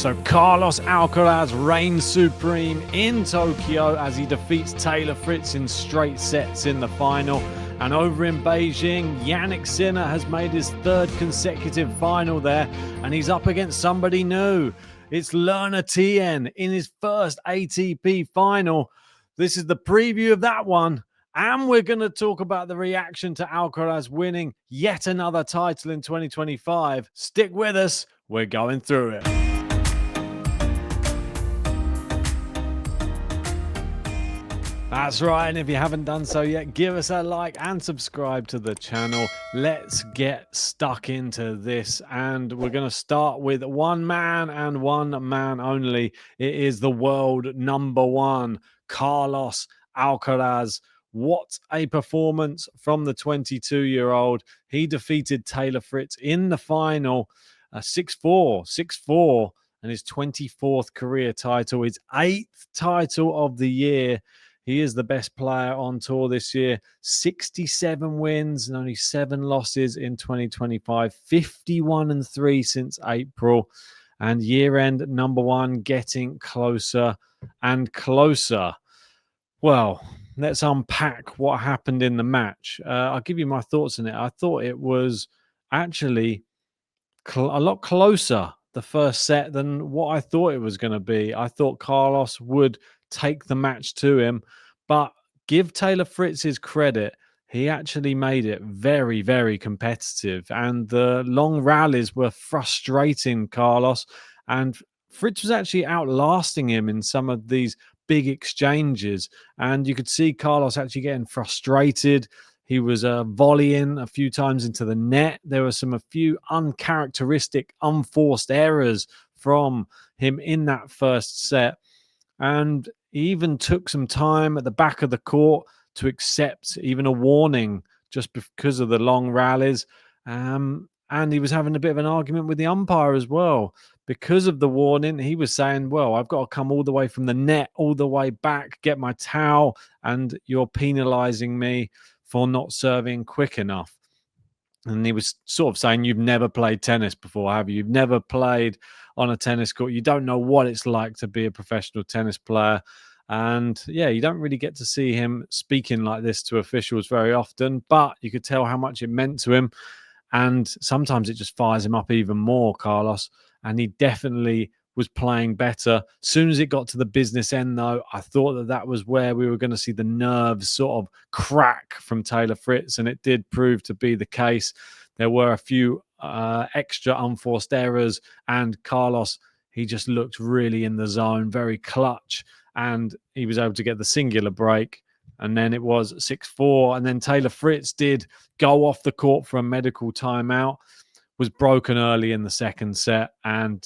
So Carlos Alcaraz reigns supreme in Tokyo as he defeats Taylor Fritz in straight sets in the final. And over in Beijing, Jannik Sinner has made his third consecutive final there, and he's up against somebody new. It's Learner Tien in his first ATP final. This is the preview of that one. And we're going to talk about the reaction to Alcaraz winning yet another title in 2025. Stick with us. We're going through it. That's right, and if you haven't done so yet, give us a like and subscribe to the channel. Let's get stuck into this, and we're going to start with one man and one man only. It is the world number one, Carlos Alcaraz. What a performance from the 22-year-old. He defeated Taylor Fritz in the final, 6-4, 6-4, and his 24th career title, his 8th title of the year. He is the best player on tour this year. 67 wins and only 7 losses in 2025. 51-3 since April. And year-end number one getting closer and closer. Well, let's unpack what happened in the match. I'll give you my thoughts on it. I thought it was actually a lot closer, the first set, than what I thought it was going to be. I thought Carlos would take the match to him, but give Taylor Fritz his credit. He actually made it very, very competitive, and the long rallies were frustrating Carlos, and Fritz was actually outlasting him in some of these big exchanges, and you could see Carlos actually getting frustrated. He was volleying a few times into the net. There were a few uncharacteristic, unforced errors from him in that first set. And he even took some time at the back of the court to accept even a warning just because of the long rallies. And he was having a bit of an argument with the umpire as well. Because of the warning, he was saying, well, I've got to come all the way from the net, all the way back, get my towel, and you're penalizing me for not serving quick enough. And he was sort of saying, you've never played tennis before, have you? You've never played on a tennis court. You don't know what it's like to be a professional tennis player. And yeah, you don't really get to see him speaking like this to officials very often, but you could tell how much it meant to him. And sometimes it just fires him up even more, Carlos. And he definitely was playing better. As soon as it got to the business end, though, I thought that was where we were going to see the nerves sort of crack from Taylor Fritz, and it did prove to be the case. There were a few extra unforced errors, and Carlos, he just looked really in the zone, very clutch, and he was able to get the singular break. And then it was 6-4, and then Taylor Fritz did go off the court for a medical timeout, was broken early in the second set, and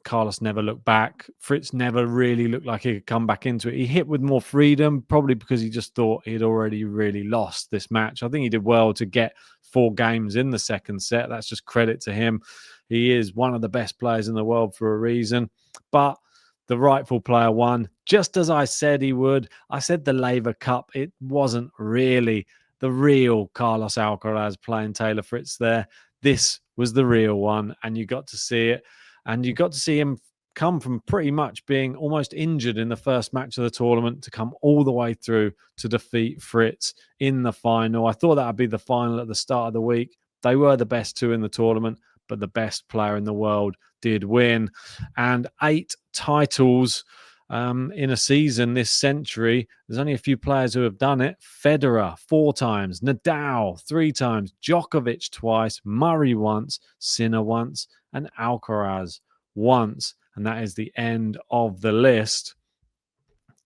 Carlos never looked back. Fritz never really looked like he could come back into it. He hit with more freedom, probably because he just thought he'd already really lost this match. I think he did well to get 4 games in the second set. That's just credit to him. He is one of the best players in the world for a reason. But the rightful player won, just as I said he would. I said the Laver Cup. It wasn't really the real Carlos Alcaraz playing Taylor Fritz there. This was the real one, and you got to see it. And you got to see him come from pretty much being almost injured in the first match of the tournament to come all the way through to defeat Fritz in the final. I thought that would be the final at the start of the week. They were the best 2 in the tournament, but the best player in the world did win. And 8 titles in a season this century. There's only a few players who have done it. Federer 4 times, Nadal 3 times, Djokovic twice, Murray once, Sinner once, and Alcaraz once. And that is the end of the list.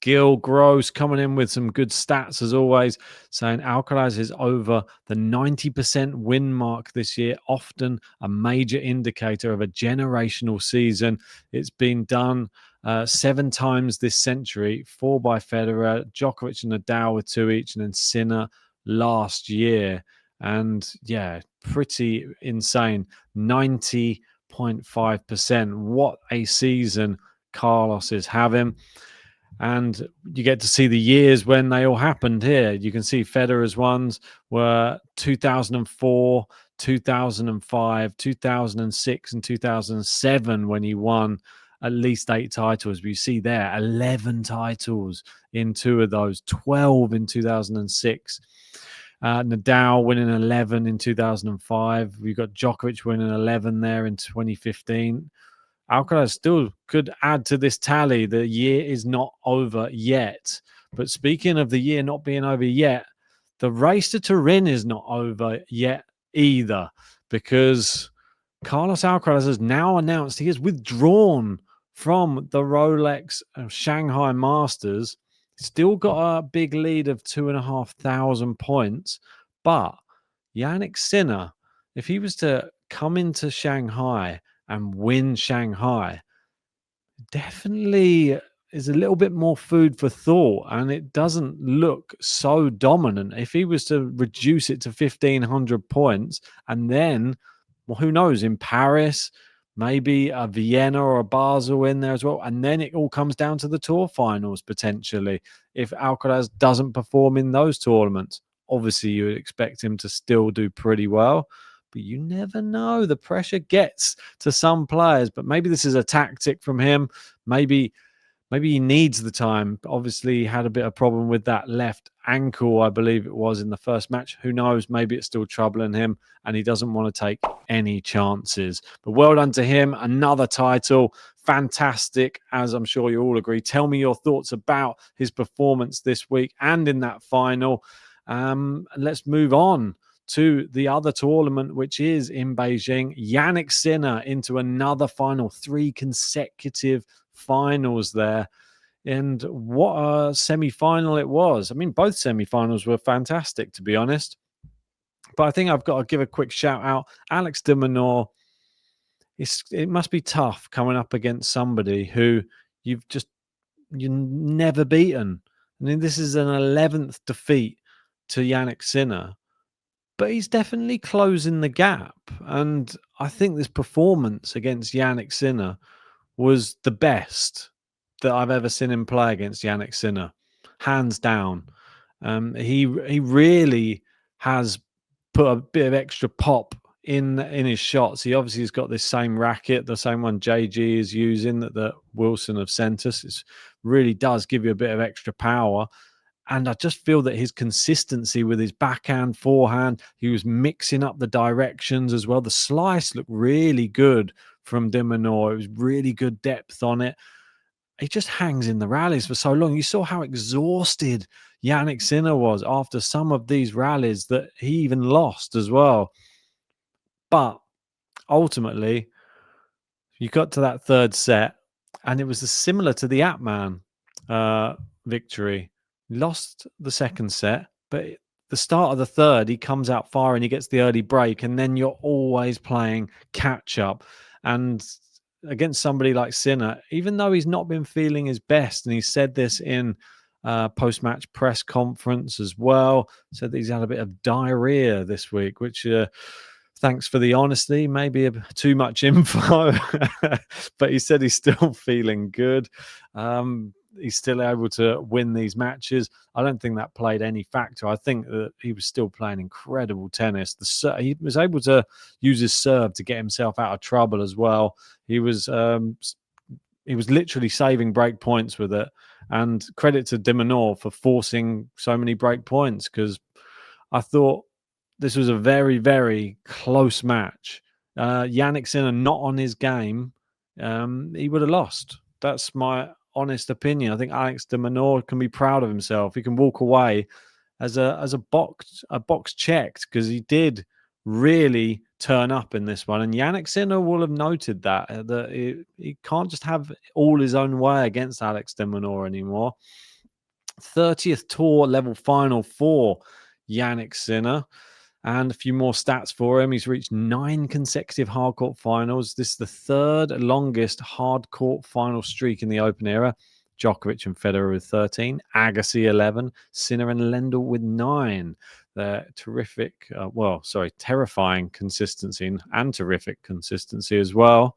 Gil Gross coming in with some good stats as always, saying Alcaraz is over the 90% win mark this year, often a major indicator of a generational season. It's been done 7 times this century, 4 by Federer, Djokovic and Nadal with 2 each, and then Sinner last year. And yeah, pretty insane. 90.5%. What a season Carlos is having. And you get to see the years when they all happened here. You can see Federer's ones were 2004, 2005, 2006, and 2007 when he won at least 8 titles. But you see there, 11 titles in 2 of those, 12 in 2006. Nadal winning 11 in 2005. We've got Djokovic winning 11 there in 2015. Alcaraz still could add to this tally. The year is not over yet. But speaking of the year not being over yet, the race to Turin is not over yet either, because Carlos Alcaraz has now announced he has withdrawn from the Rolex Shanghai Masters. Still got a big lead of 2,500 points. But Jannik Sinner, if he was to come into Shanghai and win Shanghai, definitely is a little bit more food for thought, and it doesn't look so dominant. If he was to reduce it to 1,500 points, and then, well, who knows, in Paris, maybe a Vienna or a Basel in there as well, and then it all comes down to the tour finals potentially. If Alcaraz doesn't perform in those tournaments, obviously you would expect him to still do pretty well, but you never know. The pressure gets to some players, but maybe this is a tactic from him. Maybe he needs the time. Obviously, he had a bit of problem with that left ankle, I believe it was, in the first match. Who knows? Maybe it's still troubling him, and he doesn't want to take any chances. But well done to him. Another title. Fantastic, as I'm sure you all agree. Tell me your thoughts about his performance this week and in that final. Let's move on to the other tournament, which is in Beijing. Jannik Sinner into another final, 3 consecutive finals there. And what a semi-final it was. I mean, both semi-finals were fantastic, to be honest. But I think I've got to give a quick shout out. Alex de Minaur, it must be tough coming up against somebody who you've never beaten. I mean, this is an 11th defeat to Jannik Sinner, but he's definitely closing the gap. And I think this performance against Jannik Sinner was the best that I've ever seen him play against Jannik Sinner, hands down. He really has put a bit of extra pop in his shots. He obviously has got this same racket, the same one JG is using that Wilson have sent us. It really does give you a bit of extra power. And I just feel that his consistency with his backhand, forehand, he was mixing up the directions as well. The slice looked really good from de Minaur. It was really good depth on it. He just hangs in the rallies for so long. You saw how exhausted Jannik Sinner was after some of these rallies that he even lost as well. But ultimately, you got to that third set, and it was similar to the Atman victory. Lost the second set, but the start of the third, he comes out far and he gets the early break, and then you're always playing catch up. And against somebody like Sinner, even though he's not been feeling his best, and he said this in post-match press conference as well, said that he's had a bit of diarrhea this week, which thanks for the honesty, maybe too much info, but he said he's still feeling good. He's still able to win these matches. I don't think that played any factor. I think that he was still playing incredible tennis. He was able to use his serve to get himself out of trouble as well. He was literally saving break points with it. And credit to de Minaur for forcing so many break points, because I thought this was a very, very close match. Jannik Sinner not on his game, he would have lost. That's my honest opinion. I think Alex de Minaur can be proud of himself. He can walk away as a box checked, because he did really turn up in this one. And Jannik Sinner will have noted that he can't just have all his own way against Alex de Minaur anymore. 30th tour level final for Jannik Sinner. And a few more stats for him. He's reached 9 consecutive hardcourt finals. This is the third longest hardcourt final streak in the Open era. Djokovic and Federer with 13, Agassi 11, Sinner and Lendl with 9. They're terrifying consistency and terrific consistency as well.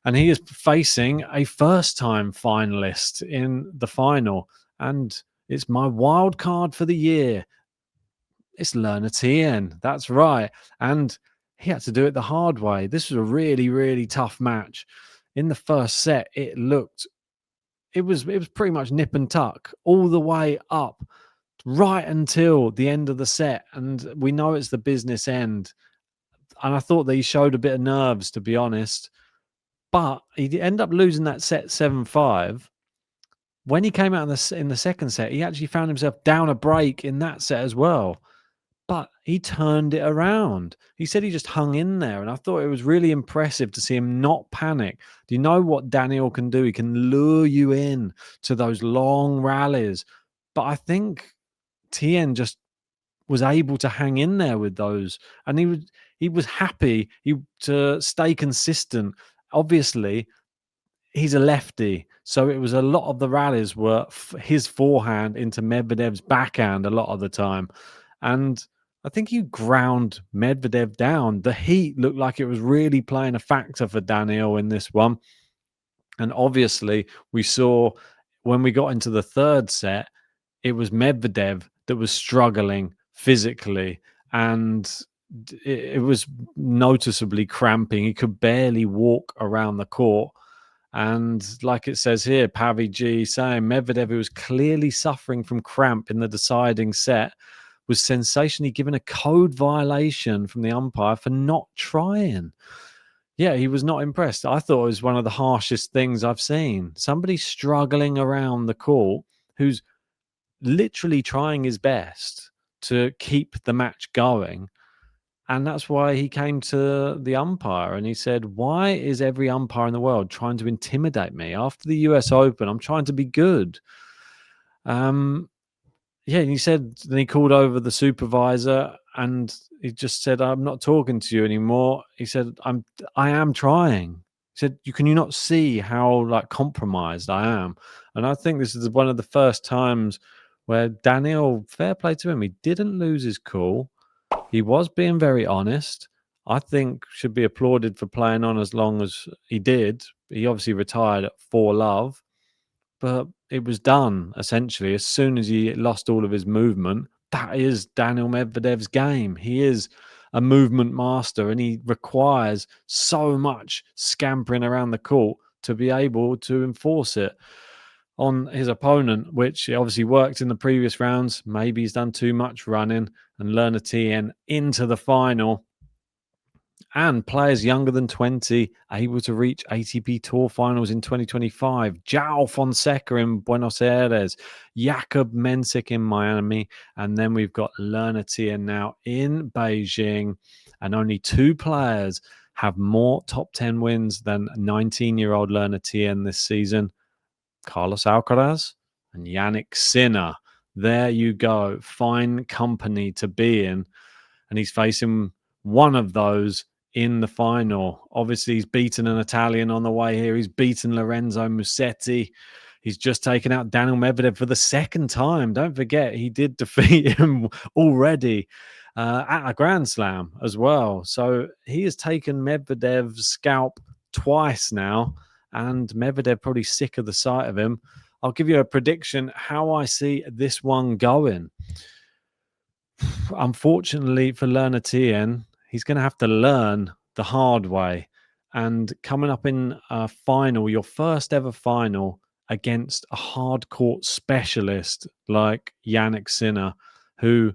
And he is facing a first-time finalist in the final. And it's my wild card for the year. It's Learner Tien. That's right. And he had to do it the hard way. This was a really, really tough match. in the first set, it was pretty much nip and tuck all the way up right until the end of the set. And we know it's the business end. And I thought that he showed a bit of nerves, to be honest. But he ended up losing that set 7-5. When he came out in the second set, he actually found himself down a break in that set as well. But he turned it around. He said he just hung in there. And I thought it was really impressive to see him not panic. Do you know what Daniel can do? He can lure you in to those long rallies. But I think Tien just was able to hang in there with those. And he was happy to stay consistent. Obviously, he's a lefty, so it was a lot of the rallies were his forehand into Medvedev's backhand a lot of the time. And I think he ground Medvedev down. The heat looked like it was really playing a factor for Daniel in this one. And obviously, we saw when we got into the third set, it was Medvedev that was struggling physically, and it was noticeably cramping. He could barely walk around the court. And like it says here, Pavi G saying Medvedev, who was clearly suffering from cramp in the deciding set, was sensationally given a code violation from the umpire for not trying. Yeah, he was not impressed. I thought it was one of the harshest things I've seen. Somebody struggling around the court who's literally trying his best to keep the match going. And that's why he came to the umpire and he said, why is every umpire in the world trying to intimidate me? After the US Open, I'm trying to be good. Yeah, and he said, then he called over the supervisor and he just said, I'm not talking to you anymore. He said, I am trying. He said, can you not see how compromised I am? And I think this is one of the first times where Daniel, fair play to him, he didn't lose his cool. He was being very honest. I think should be applauded for playing on as long as he did. He obviously retired at 4-love, but it was done essentially as soon as he lost all of his movement. That is Daniel Medvedev's game. He is a movement master and he requires so much scampering around the court to be able to enforce it on his opponent, which obviously worked in the previous rounds. Maybe he's done too much running. And Learner Tien into the final. And players younger than 20 able to reach ATP Tour finals in 2025. João Fonseca in Buenos Aires, Jakub Mensik in Miami, and then we've got Learner Tien now in Beijing. And only 2 players have more top 10 wins than 19-year-old Learner Tien this season. Carlos Alcaraz and Jannik Sinner. There you go. Fine company to be in. And he's facing one of those in the final. Obviously, he's beaten an Italian on the way here. He's beaten Lorenzo Musetti. He's just taken out Daniel Medvedev for the second time. Don't forget, he did defeat him already at a Grand Slam as well. So he has taken Medvedev's scalp twice now. And Medvedev probably sick of the sight of him. I'll give you a prediction how I see this one going. Unfortunately for Learner Tien, he's going to have to learn the hard way. And coming up in a final, your first ever final against a hard court specialist like Jannik Sinner, who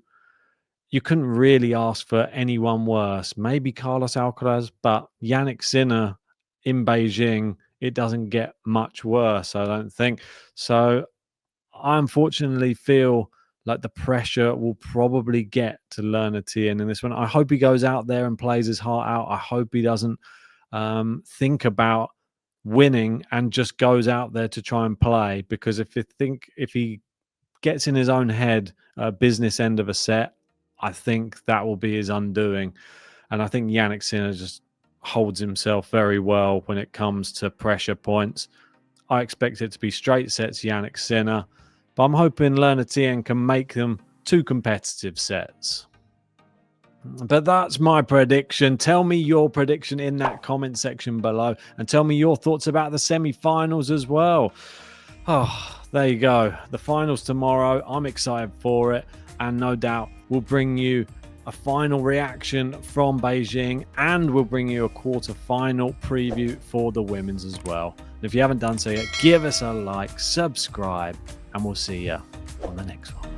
you couldn't really ask for anyone worse. Maybe Carlos Alcaraz, but Jannik Sinner in Beijing, it doesn't get much worse, I don't think. So I unfortunately feel like the pressure will probably get to Learner Tien in this one. I hope he goes out there and plays his heart out. I hope he doesn't think about winning and just goes out there to try and play, because if he gets in his own head business end of a set, I think that will be his undoing. And I think Jannik Sinner just holds himself very well when it comes to pressure points. I expect it to be straight sets Jannik Sinner, but I'm hoping Learner Tien can make them 2 competitive sets. But that's my prediction. Tell me your prediction in that comment section below, and tell me your thoughts about the semi-finals as well. Oh, there you go. The finals tomorrow. I'm excited for it, and no doubt we'll bring you a final reaction from Beijing, and we'll bring you a quarter-final preview for the women's as well. If you haven't done so yet, give us a like, subscribe, and we'll see you on the next one.